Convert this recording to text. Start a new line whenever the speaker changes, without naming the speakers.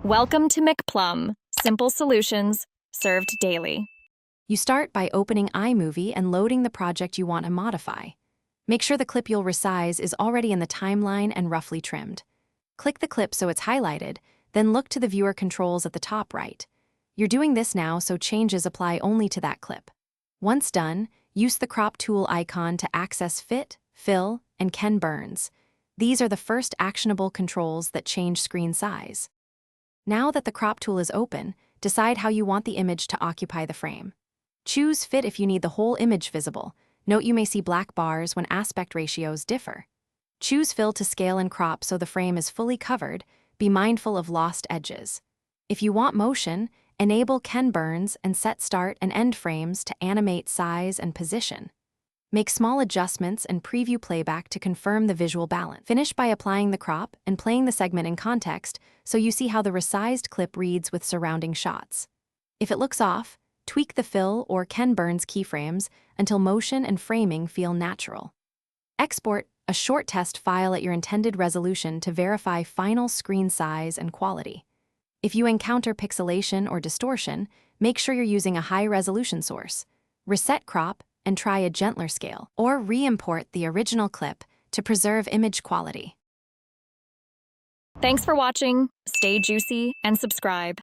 Welcome to McPlum, simple solutions served daily.
You start by opening Imovie and loading the project you want to modify. Make sure the clip you'll resize is already in the timeline and roughly trimmed. Click the clip so it's highlighted, then look to the viewer controls at the top right. You're doing this now so changes apply only to that clip. Once done, use the crop tool icon to access fit, fill, and Ken burns. These are the first actionable controls that change screen size. Now that the crop tool is open, decide how you want the image to occupy the frame. Choose fit if you need the whole image visible. Note you may see black bars when aspect ratios differ. Choose fill to scale and crop so the frame is fully covered. Be mindful of lost edges. If you want motion, enable Ken burns and set start and end frames to animate size and position. Make small adjustments and preview playback to confirm the visual balance. Finish by applying the crop and playing the segment in context so you see how the resized clip reads with surrounding shots. If it looks off, tweak the fill or Ken burns keyframes until motion and framing feel natural. Export a short test file at your intended resolution to verify final screen size and quality. If you encounter pixelation or distortion, make sure you're using a high-resolution source. Reset crop and try a gentler scale, or re-import the original clip to preserve image quality.
Thanks for watching. Stay juicy and subscribe.